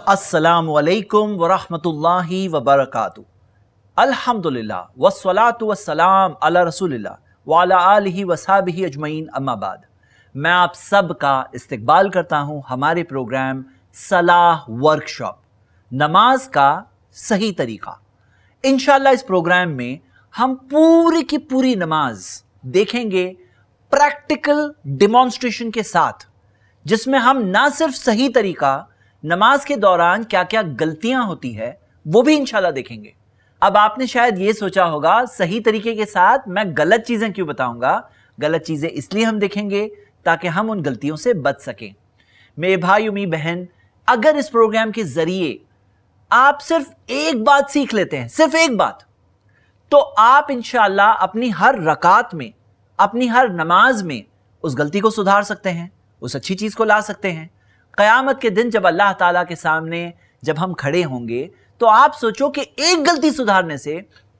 अस्सलामु अलैकुम वरहमतुल्लाहि वबरकातुहू। अल्हम्दुलिल्लाह वस्सलातु वस्सलाम अला रसूलिल्लाह व अला आलिहि वसहबिहि अजमईन अम्मा बाद। मैं आप सब का इस्तकबाल करता हूँ हमारे प्रोग्राम सलाह वर्कशॉप, नमाज का सही तरीका। इंशाअल्लाह इस प्रोग्राम में हम पूरी की पूरी नमाज देखेंगे प्रैक्टिकल डिमॉन्स्ट्रेशन के साथ, जिसमें हम ना सिर्फ सही तरीका, नमाज के दौरान क्या क्या गलतियां होती है वो भी इंशाल्लाह देखेंगे। अब आपने शायद ये सोचा होगा सही तरीके के साथ मैं गलत चीजें क्यों बताऊंगा। गलत चीजें इसलिए हम देखेंगे ताकि हम उन गलतियों से बच सकें। मेरे भाई मेरी बहन, अगर इस प्रोग्राम के जरिए आप सिर्फ एक बात सीख लेते हैं, सिर्फ एक बात, तो आप इंशाअल्लाह अपनी हर रकात में, अपनी हर नमाज में उस गलती को सुधार सकते हैं, उस अच्छी चीज को ला सकते हैं। क़यामत के दिन जब अल्लाह ताला के सामने जब हम खड़े होंगे तो आप सोचो कि एक गलती सुधारने से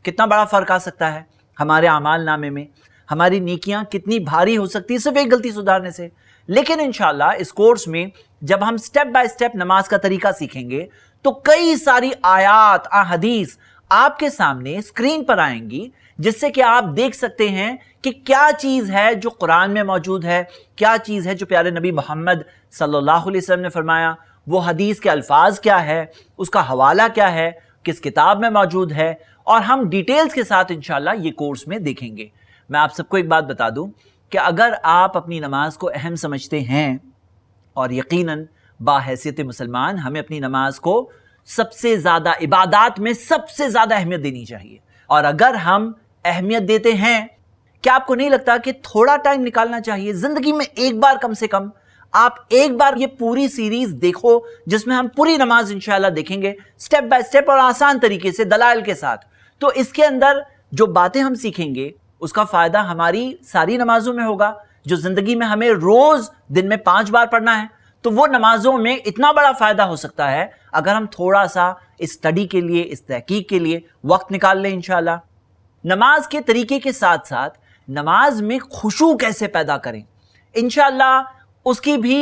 कितना बड़ा फर्क आ सकता है हमारे आमाल नामे में, हमारी नेकियां कितनी भारी हो सकती है सिर्फ एक गलती सुधारने से। लेकिन इंशाअल्लाह इस कोर्स में जब हम स्टेप बाय स्टेप नमाज का तरीका सीखेंगे तो कई सारी आयात हदीस आपके सामने स्क्रीन पर आएंगी, जिससे कि आप देख सकते हैं कि क्या चीज है जो कुरान में मौजूद है, क्या चीज है जो प्यारे नबी मोहम्मद सल्लल्लाहु अलैहि वसल्लम ने फरमाया, वो हदीस के अल्फाज क्या है, उसका हवाला क्या है, किस किताब में मौजूद है, और हम डिटेल्स के साथ इंशाअल्लाह ये कोर्स में देखेंगे। मैं आप सबको एक बात बता दूं कि अगर आप अपनी नमाज को अहम समझते हैं, और यकीनन बाहैसियत मुसलमान हमें अपनी नमाज को सबसे ज्यादा इबादत में सबसे ज्यादा अहमियत देनी चाहिए, और अगर हम अहमियत देते हैं, क्या आपको नहीं लगता कि थोड़ा टाइम निकालना चाहिए जिंदगी में, एक बार कम से कम आप एक बार ये पूरी सीरीज देखो जिसमें हम पूरी नमाज इंशाअल्लाह देखेंगे स्टेप बाय स्टेप और आसान तरीके से दलाइल के साथ। तो इसके अंदर जो बातें हम सीखेंगे उसका फायदा हमारी सारी नमाजों में होगा। जो जिंदगी में हमें रोज दिन में 5 बार पढ़ना है, तो वो नमाजों में इतना बड़ा फायदा हो सकता है अगर हम थोड़ा सा इस स्टडी के लिए, इस तहकीक के लिए वक्त निकाल लें इंशाअल्लाह। नमाज के तरीके के साथ साथ नमाज में खुशू कैसे पैदा करें, इंशाअल्लाह उसकी भी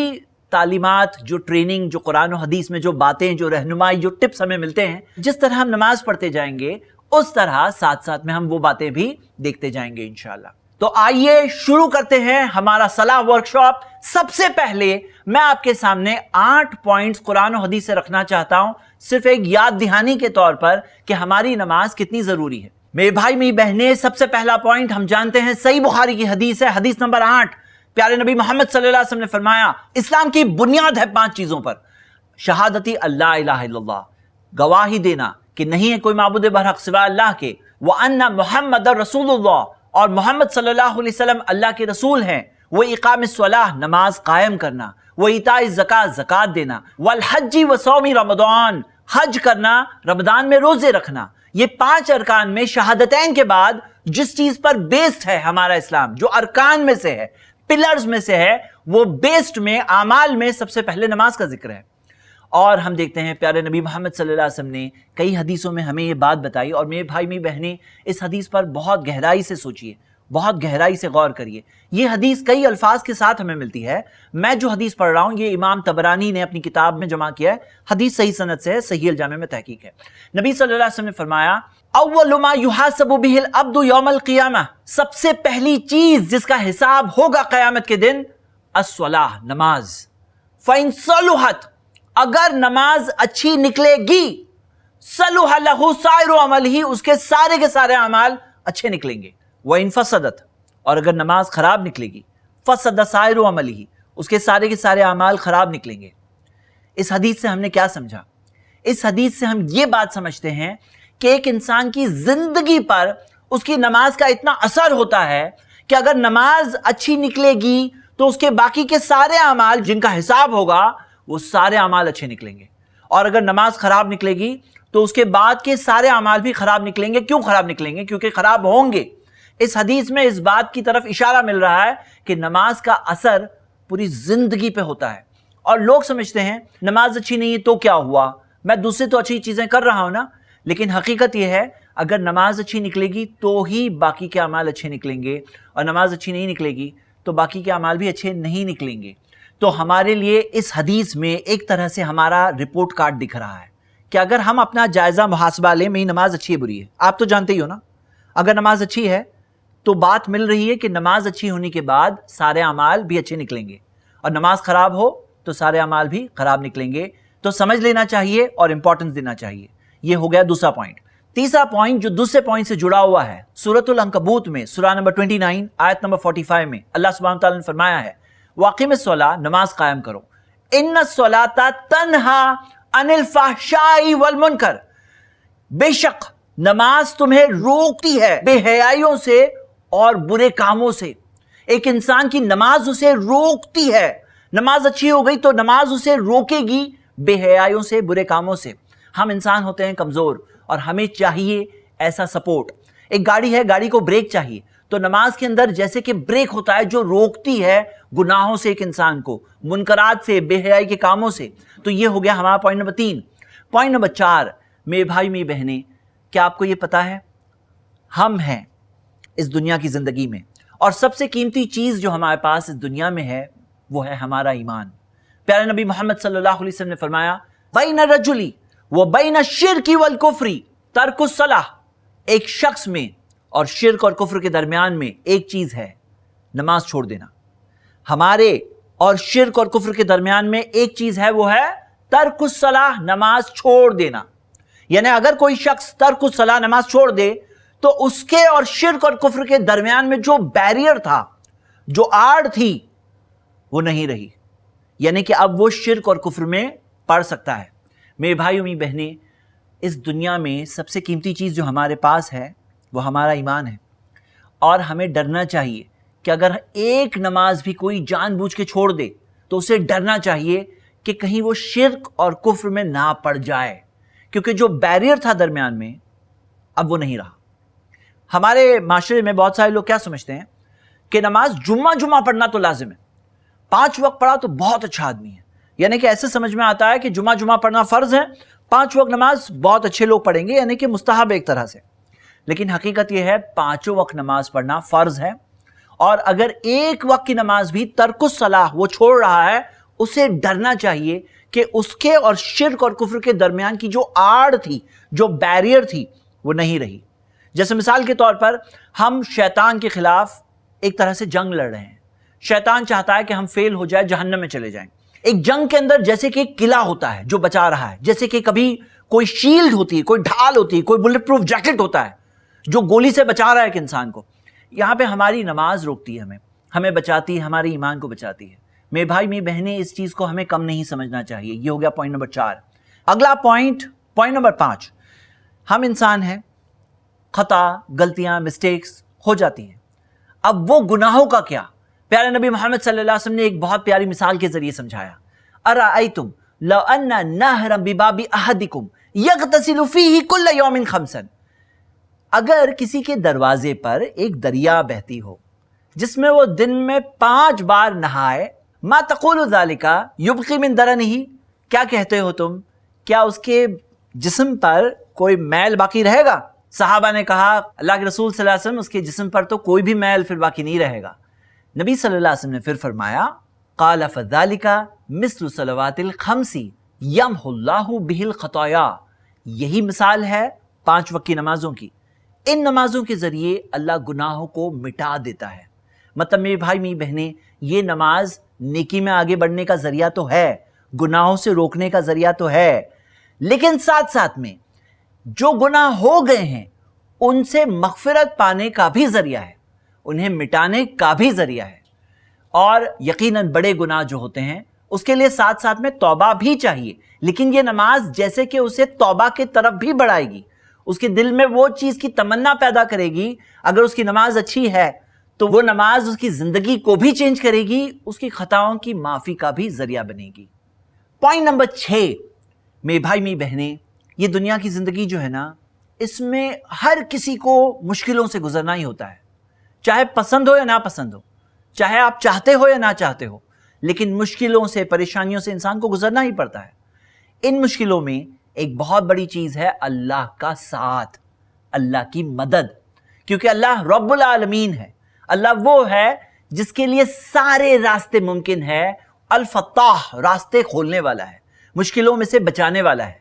तालीमात, जो ट्रेनिंग, जो कुरान और हदीस में जो बातें, जो रहनुमाई, जो टिप्स हमें मिलते हैं, जिस तरह हम नमाज पढ़ते जाएंगे उस तरह साथ साथ में हम वो बातें भी देखते जाएंगे इंशाअल्लाह। तो आइए शुरू करते हैं हमारा सलाह वर्कशॉप। सबसे पहले मैं आपके सामने 8 पॉइंट्स कुरान और हदीस से रखना चाहता हूं, सिर्फ एक याद दहानी के तौर पर कि हमारी नमाज कितनी जरूरी है। मेरे भाई मेरी बहनें, सबसे पहला पॉइंट हम जानते हैं, सही बुखारी की हदीस है, हदीस नंबर 8। प्यारे नबी मोहम्मद सल्लल्लाहु अलैहि वसल्लम ने फरमाया, इस्लाम की बुनियाद है 5 चीजों पर। शहादती अल्लाह इलाहा इल्लल्लाह, गवाही देना कि नहीं है कोई माबूद बरहक सिवा अल्लाह के, व अन्ना मुहम्मदर रसूलुल्लाह, और मोहम्मद सल्लल्लाहु अलैहि वसल्लम अल्लाह के रसूल हैं। वो इकामिस सलाह, नमाज कायम करना, वो इताई ज़कात, ज़कात देना, वल हज्जी व सौमी रमज़ान, हज करना, रमज़ान में रोजे रखना। ये 5 अरकान में शहादतैन के बाद जिस चीज पर बेस्ड है हमारा इस्लाम, जो अरकान में से है, पिलर्स में से है, वो बेस्ड में, आमाल में सबसे पहले नमाज का जिक्र है। और हम देखते हैं प्यारे नबी मोहम्मद सल्लल्लाहु अलैहि वसल्लम ने कई हदीसों में हमें ये बात बताई, और मेरे भाई मेरी बहनें इस हदीस पर बहुत गहराई से सोचिए, बहुत गहराई से गौर करिए। ये हदीस कई अल्फाज के साथ हमें मिलती है। मैं जो हदीस पढ़ रहा हूं ये इमाम तबरानी ने अपनी किताब में जमा किया है, हदीस सही सनद से है, सही अल जामे में तहकीक है। नबी सल्लल्लाहु अलैहि वसल्लम ने फरमाया, अव्वलु मा युहासबु बिहिल अब्दु यौमल क़ियामह, सबसे पहली चीज जिसका हिसाब होगा क़यामत के दिन, अस्सलाह, नमाज। फ़इन सलुहत, अगर नमाज अच्छी निकलेगी, सलुह लहु साइरु अमलिही, उसके सारे के सारे अमाल अच्छे निकलेंगे। व इन फसदत, और अगर नमाज खराब निकलेगी, फसद साइरु अमलिही, उसके सारे के सारे अमाल खराब निकलेंगे। इस हदीस से हमने क्या समझा? इस हदीस से हम ये बात समझते हैं कि एक इंसान की जिंदगी पर उसकी नमाज का इतना असर होता है कि अगर नमाज अच्छी निकलेगी तो उसके बाकी के सारे अमाल जिनका हिसाब होगा वो सारे अमाल अच्छे निकलेंगे, और अगर नमाज खराब निकलेगी तो उसके बाद के सारे अमाल भी खराब निकलेंगे। क्यों खराब निकलेंगे? क्योंकि खराब होंगे। इस हदीस में इस बात की तरफ इशारा मिल रहा है कि नमाज का असर पूरी जिंदगी पे होता है। और लोग समझते हैं नमाज अच्छी नहीं है तो क्या हुआ, मैं दूसरे तो अच्छी चीजें कर रहा हूं ना। लेकिन हकीकत यह है, अगर नमाज अच्छी निकलेगी तो ही बाकी के अमाल अच्छे निकलेंगे, और नमाज अच्छी नहीं निकलेगी तो बाकी के अमाल भी अच्छे नहीं निकलेंगे। تو ہمارے لیے اس حدیث میں ایک طرح سے ہمارا رپورٹ کارڈ دکھ رہا ہے کہ اگر ہم اپنا جائزہ محاسبہ لیں، میری نماز اچھی ہے بری ہے، آپ تو جانتے ہی ہو نا، اگر نماز اچھی ہے تو بات مل رہی ہے کہ نماز اچھی ہونے کے بعد سارے اعمال بھی اچھے نکلیں گے، اور نماز خراب ہو تو سارے اعمال بھی خراب نکلیں گے. تو سمجھ لینا چاہیے اور امپورٹنس دینا چاہیے. یہ ہو گیا دوسرا پوائنٹ. تیسرا پوائنٹ جو دوسرے پوائنٹ سے جڑا ہوا ہے، سورۃ العنکبوت میں سورہ نمبر 29 آیت نمبر 45 میں اللہ سبحانہ تعالیٰ نے فرمایا ہے وَأَقِمِ الصَّلَاةَ، نماز قائم کرو، إِنَّ الصَّلَاةَ تَنْهَا عَنِ الْفَحْشَاءِ وَالْمُنکَرِ، بے شک نماز تمہیں روکتی ہے بے حیائیوں سے اور برے کاموں سے. ایک انسان کی نماز اسے روکتی ہے. نماز اچھی ہو گئی تو نماز اسے روکے گی بے حیائیوں سے، برے کاموں سے. ہم انسان ہوتے ہیں کمزور اور ہمیں چاہیے ایسا سپورٹ. ایک گاڑی ہے، گاڑی کو بریک چاہیے، تو نماز کے اندر جیسے کہ بریک ہوتا ہے جو روکتی ہے گناہوں سے ایک انسان کو، منکرات سے، بے حیائی کے کاموں سے. تو یہ ہو گیا ہمارا پوائنٹ نمبر 3. پوائنٹ نمبر 4، میرے بھائی میری بہنیں، کیا آپ کو یہ پتا ہے ہم ہیں اس دنیا کی زندگی میں، اور سب سے قیمتی چیز جو ہمارے پاس اس دنیا میں ہے وہ ہے ہمارا ایمان. پیارے نبی محمد صلی اللہ علیہ وسلم نے فرمایا بین الرجل وبین الشرک والکفر ترک الصلاۃ، ایک شخص میں اور شرک اور کفر کے درمیان میں ایک چیز ہے، نماز چھوڑ دینا. ہمارے اور شرک اور کفر کے درمیان میں ایک چیز ہے، وہ ہے ترک الصلاۃ، نماز چھوڑ دینا. یعنی اگر کوئی شخص ترک الصلاۃ، نماز چھوڑ دے، تو اس کے اور شرک اور کفر کے درمیان میں جو بیریئر تھا، جو آڑ تھی، وہ نہیں رہی. یعنی کہ اب وہ شرک اور کفر میں پڑ سکتا ہے. میرے بھائی اور میری بہنیں، اس دنیا میں سب سے قیمتی چیز جو ہمارے پاس ہے وہ ہمارا ایمان ہے. اور ہمیں ڈرنا چاہیے کہ اگر ایک نماز بھی کوئی جان بوجھ کے چھوڑ دے تو اسے ڈرنا چاہیے کہ کہیں وہ شرک اور کفر میں نہ پڑ جائے، کیونکہ جو بیریئر تھا درمیان میں اب وہ نہیں رہا. ہمارے معاشرے میں بہت سارے لوگ کیا سمجھتے ہیں کہ نماز جمعہ پڑھنا تو لازم ہے، 5 وقت پڑھا تو بہت اچھا آدمی ہے. یعنی کہ ایسے سمجھ میں آتا ہے کہ جمعہ پڑھنا فرض ہے، 5 وقت نماز بہت اچھے لوگ پڑھیں گے، یعنی کہ مستحب ایک طرح سے. لیکن حقیقت یہ ہے 5 وقت نماز پڑھنا فرض ہے، اور اگر ایک وقت کی نماز بھی ترک الصلاۃ وہ چھوڑ رہا ہے، اسے ڈرنا چاہیے کہ اس کے اور شرک اور کفر کے درمیان کی جو آڑ تھی، جو بیریئر تھی، وہ نہیں رہی. جیسے مثال کے طور پر ہم شیطان کے خلاف ایک طرح سے جنگ لڑ رہے ہیں. شیطان چاہتا ہے کہ ہم فیل ہو جائے، جہنم میں چلے جائیں. ایک جنگ کے اندر جیسے کہ ایک قلعہ ہوتا ہے جو بچا رہا ہے، جیسے کہ کبھی کوئی شیلڈ ہوتی ہے، کوئی ڈھال ہوتی ہے، کوئی بلٹ پروف جیکٹ ہوتا ہے جو گولی سے بچا رہا ہے ایک انسان کو. یہاں پہ ہماری نماز روکتی ہے، ہمیں بچاتی ہے، ہمارے ایمان کو بچاتی ہے. میرے بھائی میری بہنیں، اس چیز کو ہمیں کم نہیں سمجھنا چاہیے. یہ ہو گیا پوائنٹ نمبر 4. اگلا پوائنٹ نمبر 5، ہم انسان ہیں، خطا، غلطیاں، مسٹیکس ہو جاتی ہیں. اب وہ گناہوں کا کیا؟ پیارے نبی محمد صلی اللہ علیہ وسلم نے ایک بہت پیاری مثال کے ذریعے سمجھایا. ارأیتم لو ان نہرا بباب احدکم یغتسل فیہ کل یوم 5، اگر کسی کے دروازے پر ایک دریا بہتی ہو جس میں وہ دن میں 5 بار نہائے، ما تقول ذالک یبقی من درنہ، کیا کہتے ہو تم، کیا اس کے جسم پر کوئی میل باقی رہے گا؟ صحابہ نے کہا اللہ کے رسول صلی اللہ علیہ وسلم، اس کے جسم پر تو کوئی بھی میل پھر باقی نہیں رہے گا. نبی صلی اللہ علیہ وسلم نے پھر فرمایا قال فذالک مثل صلوات الخمس یمحو اللہ بہ الخطایا، یہی مثال ہے 5 وقت کی نمازوں کی. ان نمازوں کے ذریعے اللہ گناہوں کو مٹا دیتا ہے. مطلب میرے بھائی میری بہنیں، یہ نماز نیکی میں آگے بڑھنے کا ذریعہ تو ہے، گناہوں سے روکنے کا ذریعہ تو ہے، لیکن ساتھ ساتھ میں جو گناہ ہو گئے ہیں ان سے مغفرت پانے کا بھی ذریعہ ہے، انہیں مٹانے کا بھی ذریعہ ہے. اور یقیناً بڑے گناہ جو ہوتے ہیں اس کے لیے ساتھ ساتھ میں توبہ بھی چاہیے، لیکن یہ نماز جیسے کہ اسے توبہ کی طرف بھی بڑھائے گی، اس کے دل میں وہ چیز کی تمنا پیدا کرے گی. اگر اس کی نماز اچھی ہے تو وہ نماز اس کی زندگی کو بھی چینج کرے گی، اس کی خطاؤں کی معافی کا بھی ذریعہ بنے گی. پوائنٹ نمبر 6، میرے بھائی میری بہنیں، یہ دنیا کی زندگی جو ہے نا، اس میں ہر کسی کو مشکلوں سے گزرنا ہی ہوتا ہے، چاہے پسند ہو یا نہ پسند ہو، چاہے آپ چاہتے ہو یا نہ چاہتے ہو، لیکن مشکلوں سے، پریشانیوں سے انسان کو گزرنا ہی پڑتا ہے. ان مشکلوں میں ایک بہت بڑی چیز ہے اللہ کا ساتھ، اللہ کی مدد، کیونکہ اللہ رب العالمین ہے. اللہ وہ ہے جس کے لیے سارے راستے ممکن ہے. الفتاح راستے کھولنے والا ہے، مشکلوں میں سے بچانے والا ہے۔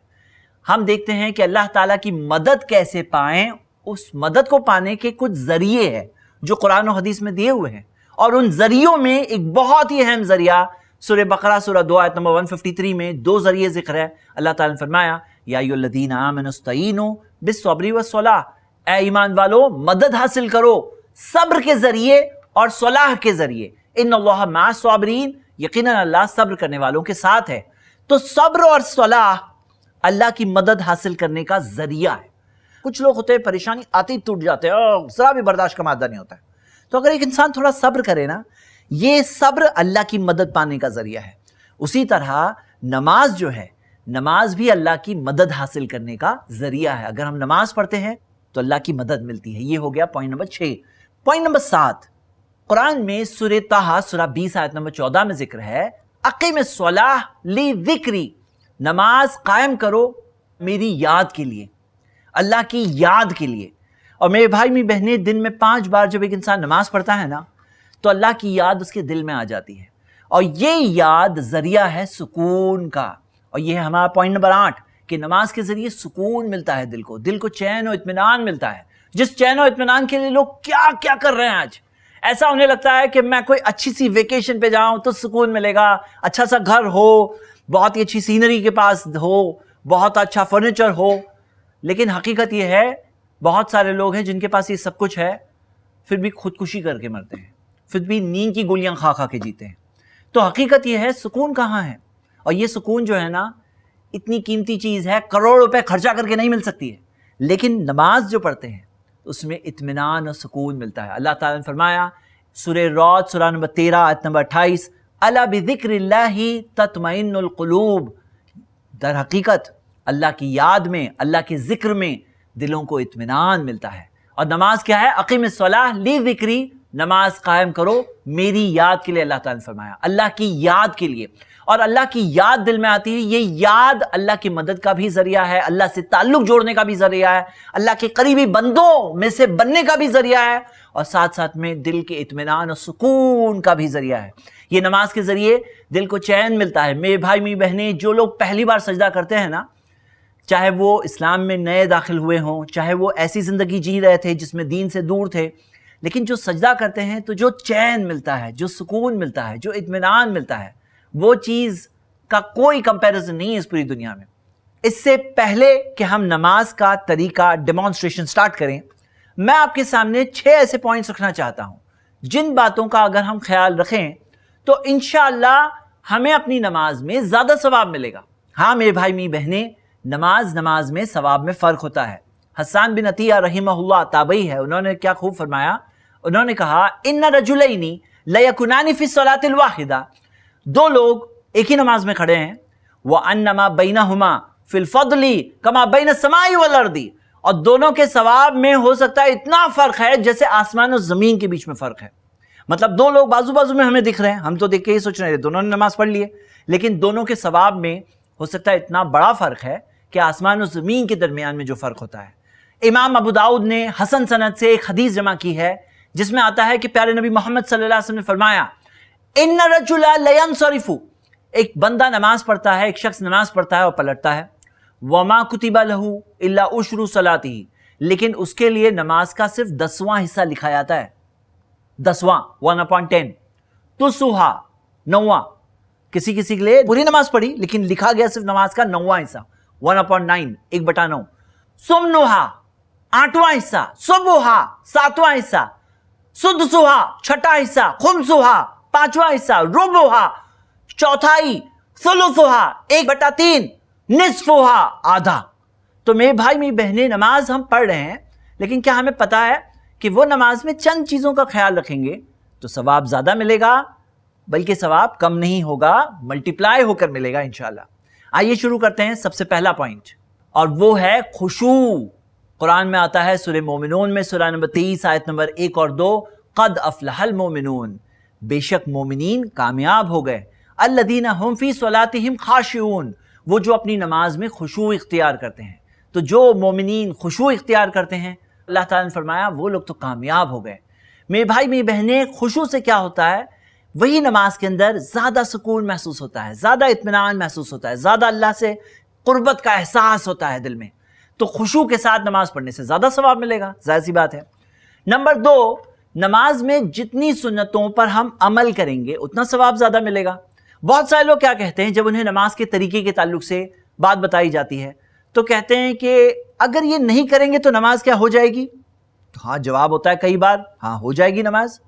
ہم دیکھتے ہیں کہ اللہ تعالیٰ کی مدد کیسے پائیں، اس مدد کو پانے کے کچھ ذریعے ہیں جو قرآن و حدیث میں دیے ہوئے ہیں، اور ان ذریعوں میں ایک بہت ہی اہم ذریعہ سورہ بقرہ سورہ 2 آیت نمبر 153 میں 2 ذریعے ذکر ہے۔ اللہ تعالیٰ نے فرمایا یا ایھا الذین آمنوا استعینوا بالصبر والصلاۃ، اے ایمان والو مدد حاصل کرو صبر کے ذریعے اور صلاح کے ذریعے، ان اللہ مع الصابرین، یقیناً اللہ صبر کرنے والوں کے ساتھ ہے۔ تو صبر اور صلاح اللہ کی مدد حاصل کرنے کا ذریعہ ہے۔ کچھ لوگ ہوتے ہیں پریشانی آتے ہی ٹوٹ جاتے ہیں، ذرا بھی برداشت کا مادہ نہیں ہوتا ہے۔ تو اگر ایک انسان تھوڑا صبر کرے نا، یہ صبر اللہ کی مدد پانے کا ذریعہ ہے۔ اسی طرح نماز جو ہے، نماز بھی اللہ کی مدد حاصل کرنے کا ذریعہ ہے۔ اگر ہم نماز پڑھتے ہیں تو اللہ کی مدد ملتی ہے۔ یہ ہو گیا پوائنٹ نمبر 6۔ پوائنٹ نمبر 7، قرآن میں سورہ طٰہٰ سورہ 20 آیت نمبر 14 میں ذکر ہے اقیم الصلاۃ لذکری، نماز قائم کرو میری یاد کے لیے، اللہ کی یاد کے لیے۔ اور میرے بھائی میری بہنیں، دن میں 5 بار جب ایک انسان نماز پڑھتا ہے نا تو اللہ کی یاد اس کے دل میں آ جاتی ہے، اور یہ یاد ذریعہ ہے سکون کا۔ اور یہ ہے ہمارا پوائنٹ نمبر 8 کہ نماز کے ذریعے سکون ملتا ہے دل کو چین و اطمینان ملتا ہے، جس چین و اطمینان کے لیے لوگ کیا کیا کر رہے ہیں آج۔ ایسا انہیں لگتا ہے کہ میں کوئی اچھی سی ویکیشن پہ جاؤں تو سکون ملے گا، اچھا سا گھر ہو، بہت ہی اچھی سینری کے پاس ہو، بہت اچھا فرنیچر ہو۔ لیکن حقیقت یہ ہے بہت سارے لوگ ہیں جن کے پاس یہ سب کچھ ہے، پھر بھی خودکشی کر کے مرتے ہیں، پھر بھی نیند کی گولیاں کھا کھا کے جیتے ہیں۔ تو حقیقت یہ ہے سکون کہاں ہے؟ اور یہ سکون جو ہے نا اتنی قیمتی چیز ہے، کروڑ روپے خرچہ کر کے نہیں مل سکتی ہے، لیکن نماز جو پڑھتے ہیں اس میں اطمینان اور سکون ملتا ہے۔ اللہ تعالیٰ نے فرمایا سورہ رعد سورہ نمبر 13 آیت نمبر 28 الا بذکر اللہ تطمئن القلوب، در حقیقت اللہ کی یاد میں، اللہ کے ذکر میں دلوں کو اطمینان ملتا ہے۔ اور نماز کیا ہے؟ اقیم الصلاۃ لذکری، نماز قائم کرو میری یاد کے لیے۔ اللہ تعالیٰ نے فرمایا اللہ کی یاد کے لیے، اور اللہ کی یاد دل میں آتی ہے، یہ یاد اللہ کی مدد کا بھی ذریعہ ہے، اللہ سے تعلق جوڑنے کا بھی ذریعہ ہے، اللہ کے قریبی بندوں میں سے بننے کا بھی ذریعہ ہے، اور ساتھ ساتھ میں دل کے اطمینان اور سکون کا بھی ذریعہ ہے۔ یہ نماز کے ذریعے دل کو چین ملتا ہے۔ میرے بھائی میری بہنیں، جو لوگ پہلی بار سجدہ کرتے ہیں نا، چاہے وہ اسلام میں نئے داخل ہوئے ہوں، چاہے وہ ایسی زندگی جی رہے تھے جس میں دین سے دور تھے، لیکن جو سجدہ کرتے ہیں تو جو چین ملتا ہے، جو سکون ملتا ہے، جو اطمینان ملتا ہے، وہ چیز کا کوئی کمپیریزن نہیں ہے اس پوری دنیا میں۔ اس سے پہلے کہ ہم نماز کا طریقہ ڈیمانسٹریشن سٹارٹ کریں، میں آپ کے سامنے 6 ایسے پوائنٹس رکھنا چاہتا ہوں جن باتوں کا اگر ہم خیال رکھیں تو انشاءاللہ ہمیں اپنی نماز میں زیادہ ثواب ملے گا۔ ہاں میرے بھائی میری بہنیں، نماز میں ثواب میں فرق ہوتا ہے۔ حسان بن عطیہ رحمہ اللہ تابعی ہے، انہوں نے کیا خوب فرمایا، انہوں نے کہا ان رجلین لیکونان فی الصلاۃ الواحدہ، 2 لوگ ایک ہی نماز میں کھڑے ہیں، وانما بینہما فی الفضل کما بین السماء والارض، اور دونوں کے ثواب میں ہو سکتا ہے اتنا فرق ہے جیسے آسمان اور زمین کے بیچ میں فرق ہے۔ مطلب 2 لوگ بازو بازو میں ہمیں دکھ رہے ہیں، ہم تو دیکھ کے ہی سوچ رہے ہیں دونوں نے نماز پڑھ لی ہے، لیکن دونوں کے ثواب میں ہو سکتا ہے اتنا بڑا فرق ہے کہ آسمان و زمین کے درمیان میں جو فرق ہوتا ہے۔ امام ابو داؤد نے حسن سند سے ایک حدیث جمع کی ہے جس میں آتا ہے کہ پیارے نبی محمد صلی اللہ علیہ وسلم نے فرمایا ان رجل لینصرف، ایک بندہ نماز پڑھتا ہے، ایک شخص نماز پڑھتا ہے اور پلٹتا ہے، وما کتب له الا عشر صلاته، لیکن اس کے لیے نماز کا صرف 10واں حصہ لکھا جاتا ہے، 10واں 1/10، تسوہا 9واں، کسی کے لیے پوری نماز پڑھی لیکن لکھا گیا صرف نماز کا 9واں حصہ 1/9، 1/9، سمنوہا 8واں حصہ، صبحا 7واں حصہ، سدسوہا 6واں حصہ، خمسوہا 5واں حصہ، ربعہا 1/4، ثلثوہا 1/3، نصفوہا آدھا۔ تو میرے بھائی میری بہنیں، نماز ہم پڑھ رہے ہیں لیکن کیا ہمیں پتا ہے کہ وہ نماز میں چند چیزوں کا خیال رکھیں گے تو ثواب زیادہ ملے گا، بلکہ ثواب کم نہیں ہوگا، ملٹیپلائی ہو کر ملے گا انشاءاللہ۔ آئیے شروع کرتے ہیں سب سے پہلا پوائنٹ، اور وہ ہے خشوع۔ قرآن میں آتا ہے سورہ مومنون میں سورہ نمبر 23 آیت نمبر 1 اور 2 قد افلح المومنون، بے شک مومنین کامیاب ہو گئے، الذین هم فی صلاتہم خاشعون، وہ جو اپنی نماز میں خشوع اختیار کرتے ہیں۔ تو جو مومنین خشوع اختیار کرتے ہیں، اللہ تعالیٰ نے فرمایا وہ لوگ تو کامیاب ہو گئے۔ میرے بھائی میری بہنیں، خشوع سے کیا ہوتا ہے؟ वही नमाज के अंदर ज़्यादा सुकून महसूस होता है, ज़्यादा इत्मीनान महसूस होता है, ज़्यादा अल्लाह से कुर्बत का एहसास होता है दिल में। तो खुशू के साथ नमाज पढ़ने से ज़्यादा सवाब मिलेगा, जाहिर सी बात है। नंबर 2, नमाज में जितनी सुन्नतों पर हम अमल करेंगे उतना सवाब ज़्यादा मिलेगा। बहुत सारे लोग क्या कहते हैं, जब उन्हें नमाज के तरीके के ताल्लुक से बात बताई जाती है तो कहते हैं कि अगर ये नहीं करेंगे तो नमाज क्या हो जाएगी? तो हाँ, जवाब होता है कई बार, हाँ हो जाएगी नमाज।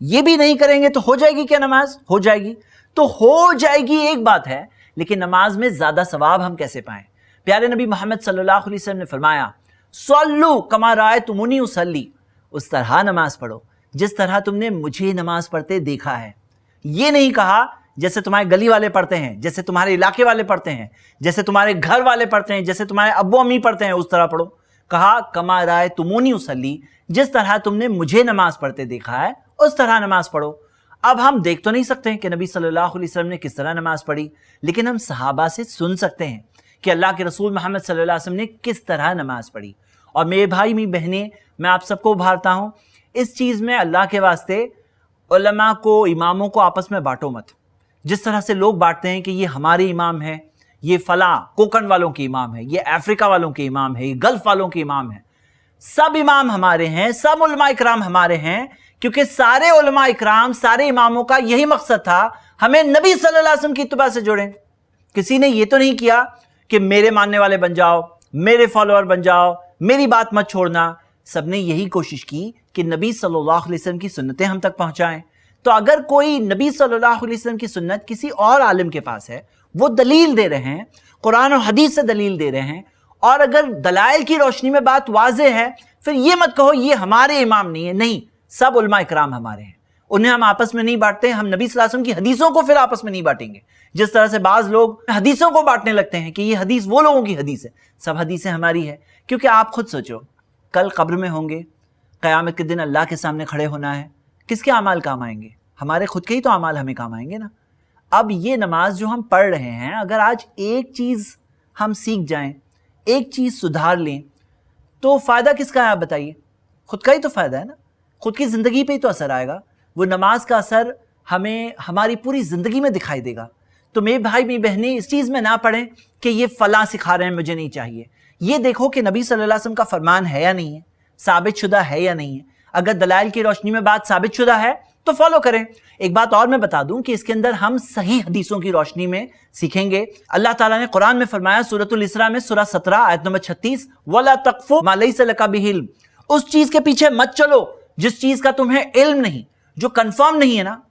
ये भी नहीं करेंगे तो हो जाएगी क्या नमाज? हो जाएगी। तो हो जाएगी एक बात है, लेकिन नमाज में ज़्यादा सवाब हम कैसे पाएं? प्यारे नबी मोहम्मद सल्लल्लाहु अलैहि वसल्लम ने फरमाया, सल्लू कमा रायतुमूनी उसल्ली, उस तरह नमाज पढ़ो जिस तरह तुमने मुझे नमाज पढ़ते देखा है। ये नहीं कहा जैसे तुम्हारे गली वाले पढ़ते हैं, जैसे तुम्हारे इलाके वाले पढ़ते हैं, जैसे तुम्हारे घर वाले पढ़ते हैं, जैसे तुम्हारे अब्बू अम्मी पढ़ते हैं, उस तरह पढ़ो। कहा कमा रायतुमूनी उसल्ली, जिस तरह तुमने मुझे नमाज पढ़ते देखा है उस तरह नमाज पढ़ो। अब हम देख तो नहीं सकते हैं कि नबी सल्लल्लाहु अलैहि वसल्लम ने किस तरह नमाज पढ़ी, लेकिन हम सहाबा से सुन सकते हैं कि अल्लाह के रसूल मोहम्मद सल्लल्लाहु अलैहि वसल्लम ने किस तरह नमाज पढ़ी। और मेरे भाई मेरी बहनें, मैं आप सबको उभारता हूँ, इस चीज़ में अल्लाह के वास्ते उलमा को, इमामों को आपस में बांटो मत। जिस तरह से लोग बांटते हैं कि ये हमारे इमाम है, ये फला कोकन वालों के इमाम है, ये अफ्रीका वालों के इमाम है, ये गल्फ वालों के इमाम है, सब इमाम हमारे हैं, सब उलमा इकराम हमारे हैं, क्योंकि सारे उलमा इकराम, सारे इमामों का यही मकसद था, हमें नबी सल्लल्लाहु अलैहि वसल्लम की इत्तिबा से जोड़ें। किसी ने ये तो नहीं किया कि मेरे मानने वाले बन जाओ, मेरे फॉलोअर बन जाओ, मेरी बात मत छोड़ना। सबने यही कोशिश की कि नबी सल्लल्लाहु अलैहि वसल्लम की सुन्नतें हम तक पहुंचाएं। तो अगर कोई नबी सल्लल्लाहु अलैहि वसल्लम की सुन्नत किसी और आलिम के पास है, वो दलील दे रहे हैं, कुरान और हदीस से दलील दे रहे हैं, और अगर दलाइल की रोशनी में बात वाज़ेह है, फिर ये मत कहो ये हमारे इमाम नहीं है। नहीं, सब उलमा इकराम हमारे हैं, उन्हें हम आपस में नहीं बांटते। हम नबी सल्लल्लाहु अलैहि वसल्लम की हदीसों को फिर आपस में नहीं बांटेंगे। जिस तरह से बाज़ लोग हदीसों को बांटने लगते हैं कि ये हदीस वो लोगों की हदीस है, सब हदीसें हमारी है। क्योंकि आप खुद सोचो, कल कब्र में होंगे, क़यामत के दिन अल्लाह के सामने खड़े होना है, किसके अमाल काम आएंगे? हमारे खुद के ही तो अमाल हमें काम आएंगे ना। अब ये नमाज जो हम पढ़ रहे हैं, अगर आज एक चीज़ हम सीख जाएं, एक चीज़ सुधार लें, तो फ़ायदा किसका है आप बताइए? खुद का ही तो फ़ायदा है ना, खुद की ज़िंदगी पे ही तो असर आएगा। वो नमाज का असर हमें हमारी पूरी ज़िंदगी में दिखाई देगा। तो मेरे भाई मेरी बहनें, इस चीज़ में ना पढ़ें कि ये फ़लाँ सिखा रहे हैं मुझे नहीं चाहिए। ये देखो कि नबी सल्लल्लाहु अलैहि वसल्लम का फरमान है या नहीं है, साबित शुदा है या नहीं है। अगर दलाइल की रोशनी में बात साबित शुदा है तो फॉलो करें। एक बात और मैं बता दूं कि इसके अंदर हम सही हदीसों की रोशनी में सीखेंगे। अल्लाह ताला ने कुरान में फरमाया, सूरतुल इसरा में सूरा 17 आयत नंबर 36, वला तक़फ़ु मा लैसा लका बिही इल्म, उस चीज के पीछे मत चलो जिस चीज का तुम्हें इल्म नहीं, जो कंफर्म नहीं है ना,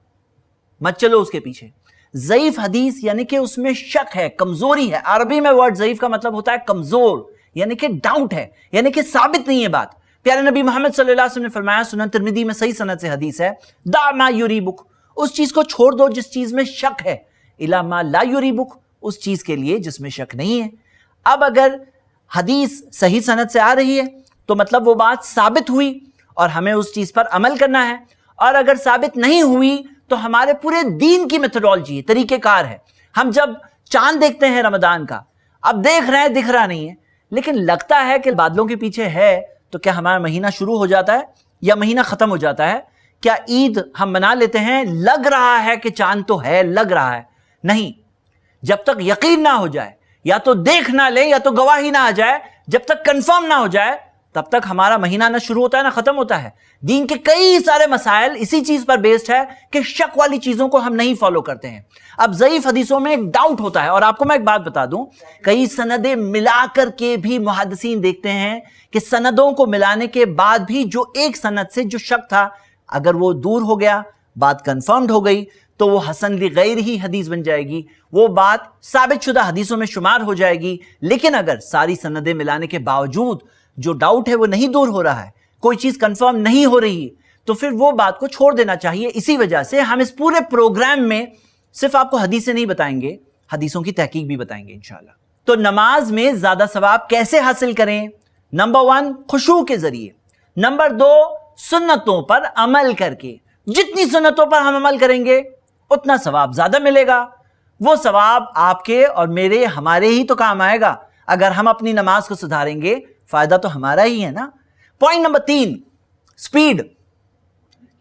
मत चलो उसके पीछे। ज़ईफ हदीस यानी कि उसमें शक है, कमजोरी है। अरबी में वर्ड ज़ईफ का मतलब होता है कमजोर, यानी कि डाउट है, यानी कि साबित नहीं है बात। प्यारे नबी मोहम्मद सल्लल्लाहु अलैहि वसल्लम ने फरमाया, सुनन तिरमिज़ी में सही सनद से हदीस है, दा मा युरीबुक, उस चीज को छोड़ दो जिस चीज में शक है, इला मा ला युरीबुक, उस चीज के लिए जिसमें शक नहीं है। अब अगर हदीस सही सनद से आ रही है तो मतलब वो बात साबित हुई और हमें उस चीज पर अमल करना है, और अगर साबित नहीं हुई तो हमारे पूरे दीन की मेथोडोलॉजी, तरीकेकार है। हम जब चांद देखते हैं रमजान का, अब देख रहे हैं, दिख रहा नहीं है, लेकिन लगता है कि बादलों के पीछे है, तो क्या हमारा महीना शुरू हो जाता है या महीना खत्म हो जाता है? क्या ईद हम मना लेते हैं, लग रहा है कि चांद तो है, लग रहा है? नहीं, जब तक यकीन ना हो जाए, या तो देख ना ले या तो गवाही ना आ जाए, जब तक कंफर्म ना हो जाए, तब तक हमारा महीना ना शुरू होता है ना खत्म होता है। दीन के कई सारे मसाइल इसी चीज पर बेस्ड है कि शक वाली चीजों को हम नहीं फॉलो करते हैं। अब ज़ईफ हदीसों में एक डाउट होता है, और आपको मैं एक बात बता दूं, कई सनदें मिलाकर के भी मुहद्दिसीन देखते हैं कि सनदों को मिलाने के बाद भी जो एक सनद से जो शक था, अगर वो दूर हो गया, बात कंफर्म्ड हो गई, तो वो हसन लिगैर ही हदीस बन जाएगी, वो बात साबित शुदा हदीसों में शुमार हो जाएगी। लेकिन अगर सारी सनदें मिलाने के बावजूद जो डाउट है वो नहीं दूर हो रहा है, कोई चीज कंफर्म नहीं हो रही, तो फिर वो बात को छोड़ देना चाहिए। इसी वजह से हम इस पूरे प्रोग्राम में सिर्फ आपको हदीसें नहीं बताएंगे, हदीसों की तहकीक भी बताएंगे इंशाल्लाह। तो नमाज में ज्यादा सवाब कैसे हासिल करें? नंबर 1, खुशू के जरिए। नंबर 2, सुन्नतों पर अमल करके। जितनी सुन्नतों पर हम अमल करेंगे उतना सवाब ज्यादा मिलेगा। वो सवाब आपके और मेरे, हमारे ही तो काम आएगा। अगर हम अपनी नमाज को सुधारेंगे, फायदा तो हमारा ही है ना। Point number 3, speed.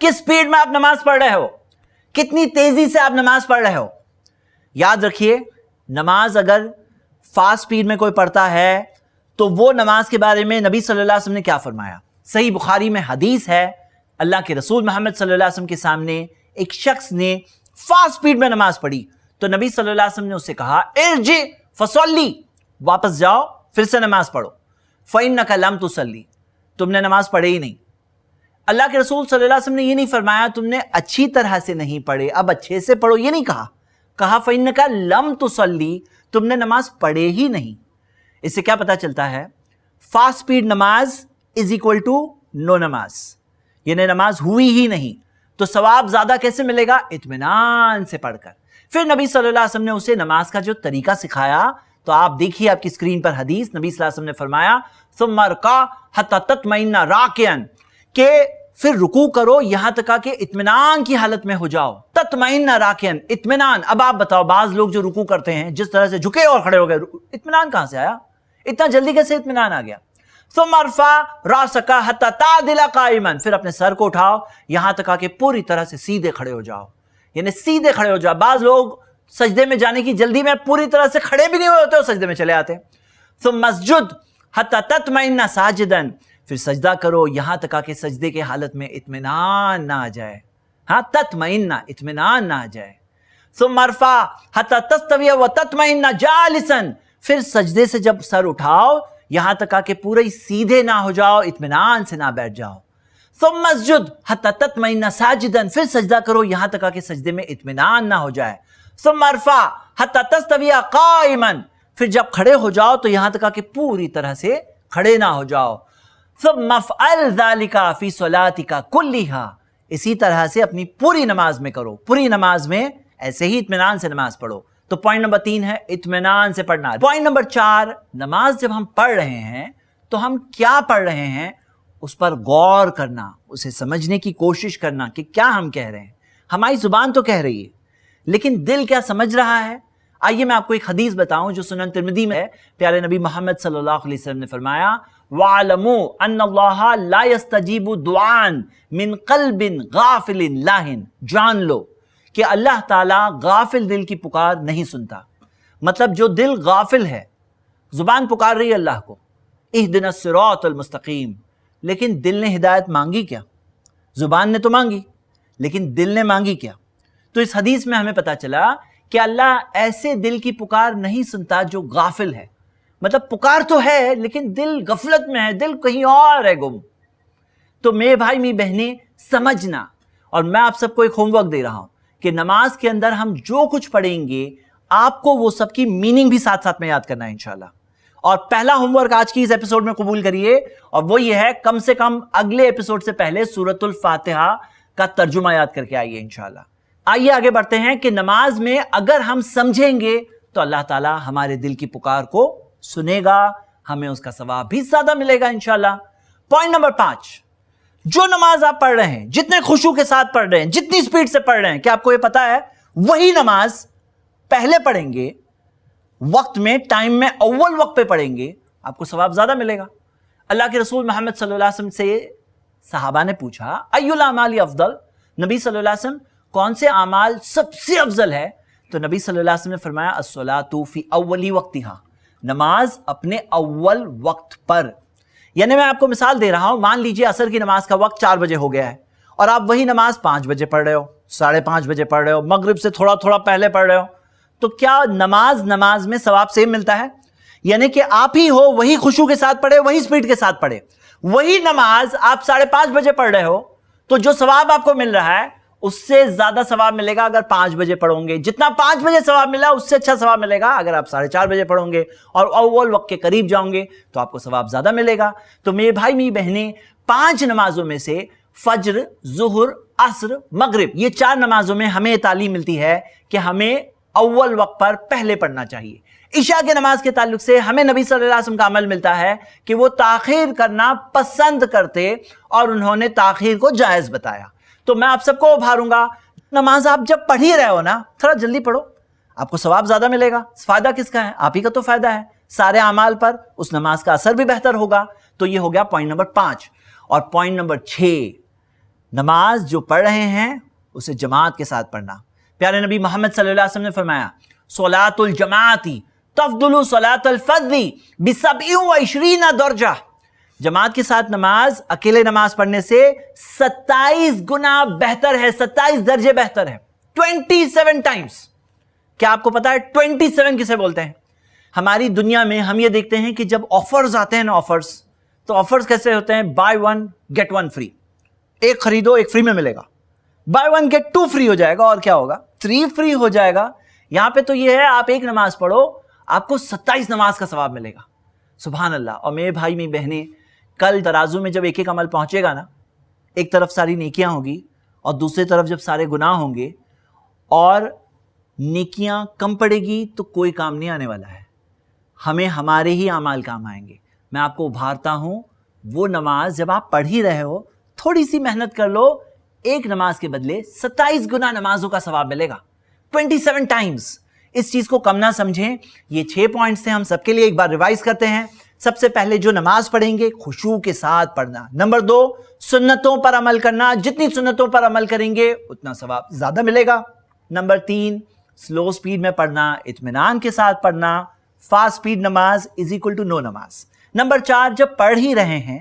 किस स्पीड में आप नमाज पढ़ रहे हो, कितनी तेजी से आप नमाज पढ़ रहे हो। याद रखिए, नमाज अगर फास्ट स्पीड में कोई पढ़ता है तो वो नमाज के बारे में नबी सल्लल्लाहु अलैहि वसल्लम ने क्या फरमाया। सही बुखारी में हदीस है, अल्लाह के रसूल मोहम्मद सल्लल्लाहु अलैहि वसल्लम के सामने एक शख्स ने फास्ट स्पीड में नमाज पढ़ी तो नबी सल्लल्लाहु अलैहि वसल्लम ने उससे कहा, इरजी फसल्ली, वापस जाओ फिर से नमाज पढ़ो, फइन्नका लम तुसल्ली, तुमने नमाज पढ़े ही नहीं। अल्लाह के रसूल सल्लल्लाहु अलैहि वसल्लम ने ये नहीं फरमाया तुमने अच्छी तरह से नहीं पढ़े, अब अच्छे से पढ़ो, ये नहीं कहा फइन्नका लम तुसल्ली, तुमने नमाज पढ़े ही नहीं। इससे क्या पता चलता है, फास्ट स्पीड नमाज इज इक्वल टू नो नमाज, यानी नमाज हुई ही नहीं। तो सवाब ज्यादा कैसे मिलेगा, इत्मीनान से पढ़कर। फिर नबी सल्लल्लाहु अलैहि वसल्लम ने उसे नमाज का जो तरीका सिखाया, तो आप देखिए आपकी स्क्रीन पर हदीस, नबी सल्लल्लाहु अलैहि वसल्लम ने फरमाया सुम्मा रका हत्ता तत्मइन्ना राकियन, के फिर रुकू करो यहां तक कि इत्मीनान की हालत में हो जाओ। तत्मइन्ना राकियन, इत्मीनान। अब आप बताओ, बाज लोग जो रुकू करते हैं जिस तरह से झुके और खड़े हो गए, इत्मीनान कहां से आया, इतना जल्दी कैसे इत्मीनान आ गया। सुम्मा रफा रासका हत्ता तादिला काइमन, फिर अपने सर को उठाओ यहां तक कि पूरी तरह से सीधे खड़े हो जाओ, यानी सीधे खड़े हो जाओ। बाज लोग सजदे में जाने की जल्दी में पूरी तरह से खड़े भी नहीं हुए होते, सजदे में चले आते। तो मस्जुद हत्ता तत्मइन्ना साजिदन, फिर सजदा करो यहां तक कि सजदे के हालत में इत्मीनान ना आ जाए। हाँ, तत्मइन्ना, इत्मीनान ना आ जाए। तो मरफा हत्ता तस्तविया व तत्मइन्ना जालिसन, फिर सजदे से जब सर उठाओ यहां तक कि पूरे सीधे ना हो जाओ, इत्मीनान से ना बैठ जाओ। तो मस्जुद हत्ता तत्मइन्ना साजिदन, फिर सजदा करो यहां तक कि सजदे में इत्मीनान ना हो जाए। तो मरफा हत्ता तस्तविया काइमन, फिर जब खड़े हो जाओ तो यहां तक कि पूरी तरह से खड़े ना हो जाओ। तो मफअल ज़ालिका फी सलातिका कुल्लिहा, इसी तरह से अपनी पूरी नमाज में करो, पूरी नमाज में ऐसे ही इत्मीनान से नमाज पढ़ो। तो पॉइंट नंबर 3 है इत्मीनान से पढ़ना। पॉइंट नंबर 4, नमाज जब हम पढ़ रहे हैं तो हम क्या पढ़ रहे हैं उस पर गौर करना, उसे समझने की कोशिश करना कि क्या हम कह रहे हैं। हमारी जुबान तो कह रही है लेकिन दिल क्या समझ रहा है। आइए मैं आपको एक हदीस बताऊं जो सुनन तिरमिज़ी में है। प्यारे नबी मोहम्मद सल्लल्लाहु अलैहि वसल्लम ने फरमाया, वालमू अन्नल्लाह ला यस्तजीबु दुआन मिन क़ल्बिन गाफिलिन लाहिन, जान लो कि अल्लाह ताला गाफिल दिल की पुकार नहीं सुनता। मतलब जो दिल गाफिल है, जुबान पुकार रही है अल्लाह को, इहदिनस सिरातल मुस्तकीम, लेकिन दिल ने हिदायत मांगी क्या? जुबान ने तो मांगी लेकिन दिल ने मांगी क्या? तो इस हदीस में हमें पता चला कि अल्लाह ऐसे दिल की पुकार नहीं सुनता जो गाफिल है। मतलब पुकार तो है लेकिन दिल गफलत में है, दिल कहीं और है गुम। तो मेरे भाई मेरी बहनें समझना, और मैं आप सबको एक होमवर्क दे रहा हूं कि नमाज के अंदर हम जो कुछ पढ़ेंगे आपको वो सबकी मीनिंग भी साथ साथ में याद करना है इंशाल्लाह। और पहला होमवर्क आज की इस एपिसोड में कबूल करिए, और वो ये है कम से कम अगले एपिसोड से पहले सूरतुल फातिहा का तर्जुमा याद करके आइए इंशाल्लाह। आइए आगे बढ़ते हैं कि नमाज में अगर हम समझेंगे तो अल्लाह ताला हमारे दिल की पुकार को सुनेगा, हमें उसका सवाब भी ज्यादा मिलेगा इंशाल्लाह। पॉइंट नंबर 5, जो नमाज आप पढ़ रहे हैं, जितने खुशू के साथ पढ़ रहे हैं, जितनी स्पीड से पढ़ रहे हैं, क्या आपको ये पता है वही नमाज पहले पढ़ेंगे वक्त में, टाइम में, अव्वल वक्त पे पढ़ेंगे, आपको सवाब ज्यादा मिलेगा। अल्लाह के रसूल मोहम्मद सल्लल्लाहु अलैहि वसल्लम से सहाबा ने पूछा, अय्युल अमाली अफदल, नबी सल्लल्लाहु अलैहि वसल्लम कौन से अमाल सबसे अफजल है? तो नबी सल्लल्लाहु अलैहि वसल्लम ने फरमाया, अस्सलातु फी अव्वली वक्तिहा, नमाज अपने अव्वल वक्त पर। यानी मैं आपको मिसाल दे रहा हूं, मान लीजिए असर की नमाज का वक्त 4 बजे हो गया है और आप वही नमाज 5 बजे पढ़ रहे हो, 5:30 बजे पढ़ रहे हो, मगरिब से थोड़ा थोड़ा पहले पढ़ रहे हो, तो क्या नमाज में सवाब सेम मिलता है? यानी कि आप ही हो वही खुशू के साथ पढ़े, वही स्पीड के साथ पढ़े, वही नमाज आप 5:30 बजे पढ़ रहे हो, तो जो सवाब आपको मिल रहा है उससे ज्यादा सवाब मिलेगा अगर 5 बजे पढ़ोगे। जितना 5 बजे सवाब मिला उससे अच्छा सवाब मिलेगा अगर आप 4:30 बजे पढ़ोगे और अव्वल वक्त के करीब जाओगे तो आपको सवाब ज्यादा मिलेगा। तो मेरे भाई मेरी बहनें, 5 नमाजों में से फज्र, जुहर, असर, मगरिब, ये 4 नमाजों में हमें तालीम मिलती है कि हमें अव्वल वक्त पर पहले पढ़ना चाहिए। इशा के नमाज के ताल्लुक से हमें नबी सल्लल्लाहु अलैहि वसल्लम का अमल मिलता है कि वो ताखीर करना पसंद करते और उन्होंने ताखीर को जायज बताया। तो मैं आप सबको उभारूंगा, नमाज आप जब पढ़ ही रहे हो ना, थोड़ा जल्दी पढ़ो, आपको सवाब ज्यादा मिलेगा। फायदा किसका है? आप ही का तो फायदा है, सारे अमाल पर उस नमाज का असर भी बेहतर होगा। तो ये हो गया पॉइंट नंबर 5। और पॉइंट नंबर 6, नमाज जो पढ़ रहे हैं اسے جماعت کے ساتھ پڑھنا. پیارے نبی محمد صلی اللہ علیہ وسلم نے فرمایا صلاۃ الجماعتی تفضل صلاۃ الفرد ب27 درجہ. جماعت کے ساتھ نماز اکیلے نماز پڑھنے سے 27 گنا بہتر ہے, 27 درجے بہتر ہے, 27 ٹائمز. کیا آپ کو پتا ہے 27 کسے بولتے ہیں؟ ہماری دنیا میں ہم یہ دیکھتے ہیں کہ جب آفرز آتے ہیں نا, آفرز, تو آفرز کیسے ہوتے ہیں؟ بائی 1 گیٹ 1 فری, ایک خریدو ایک فری میں ملے گا. بائی 1 گیٹ 2 فری ہو جائے گا, اور کیا ہوگا؟ 3 فری ہو جائے گا. یہاں پہ تو یہ ہے آپ ایک نماز پڑھو آپ کو 27 نماز کا ثواب ملے گا. سبحان اللہ. اور میرے بھائی میری بہنیں, کل ترازو میں جب ایک ایک عمل پہنچے گا نا, ایک طرف ساری نیکیاں ہوگی اور دوسری طرف جب سارے گناہ ہوں گے, اور نیکیاں کم پڑے گی تو کوئی کام نہیں آنے والا ہے, ہمیں ہمارے ہی اعمال کام آئیں گے. میں آپ کو ابھارتا ہوں, وہ نماز جب آپ پڑھ ہی رہے ہو تھوڑی سی محنت کر لو, ایک نماز کے بدلے 27 گنا نمازوں کا ثواب ملے گا, 27 ٹائمز. اس چیز کو کم نہ سمجھیں. یہ 6 پوائنٹس تھے, ہم سب کے لیے ایک بار ریوائز کرتے ہیں. سب سے پہلے جو نماز پڑھیں گے خشوع کے ساتھ پڑھنا. نمبر 2, سنتوں پر عمل کرنا, جتنی سنتوں پر عمل کریں گے اتنا ثواب زیادہ ملے گا. نمبر 3, سلو سپیڈ میں پڑھنا, اطمینان کے ساتھ پڑھنا. فاسٹ سپیڈ نماز از اکول ٹو نو نماز. نمبر 4, جب پڑھ ہی رہے ہیں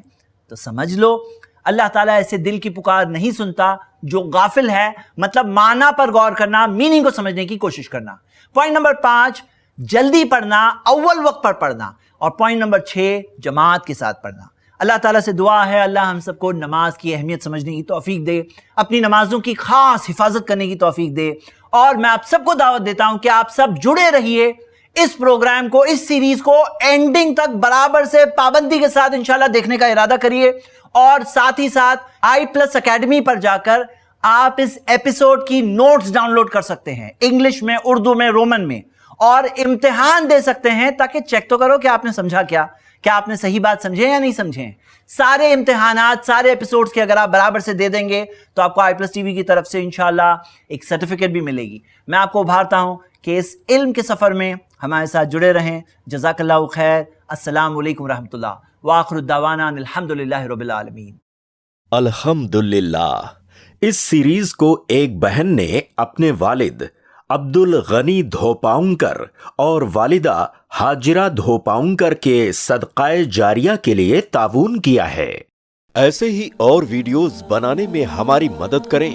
تو سمجھ لو اللہ تعالیٰ ایسے دل کی پکار نہیں سنتا جو غافل ہے, مطلب معنی پر غور کرنا, میننگ کو سمجھنے کی کوشش کرنا. پوائنٹ نمبر 5, جلدی پڑھنا, اول وقت پر پڑھنا. اور پوائنٹ نمبر 6, جماعت کے ساتھ پڑھنا. اللہ تعالیٰ سے دعا ہے اللہ ہم سب کو نماز کی اہمیت سمجھنے کی توفیق دے, اپنی نمازوں کی خاص حفاظت کرنے کی توفیق دے. اور میں آپ سب کو دعوت دیتا ہوں کہ آپ سب جڑے رہیے اس پروگرام کو, اس سیریز کو اینڈنگ تک برابر سے پابندی کے ساتھ انشاءاللہ دیکھنے کا ارادہ کریے. اور ساتھ ہی ساتھ i+ اکیڈمی پر جا کر آپ اس ایپیسوڈ کی نوٹس ڈاؤن لوڈ کر سکتے ہیں, انگلش میں, اردو میں, رومن میں, اور امتحان دے سکتے ہیں تاکہ چیک تو کرو کہ آپ نے سمجھا کیا آپ نے صحیح بات سمجھے یا نہیں سمجھے. سارے امتحانات سارے ایپیسوڈز کے اگر آپ برابر سے دے دیں گے تو آپ کو i+ TV کی طرف سے انشاءاللہ ایک سرٹیفکیٹ بھی ملے گی. میں آپ کو ابھارتا ہوں کہ اس علم کے سفر میں ہمارے ساتھ جڑے رہیں. جزاک اللہ خیر. السلام علیکم ورحمۃ اللہ. وآخر الدعوانا الحمدللہ رب العالمین. الحمدللہ. اس سیریز کو ایک بہن نے اپنے والد عبدالغنی دھوپاؤنکر اور والدہ ہاجرہ دھوپاؤنکر کے صدقہ جاریہ کے لیے تعاون کیا ہے. ایسے ہی اور ویڈیوز بنانے میں ہماری مدد کریں.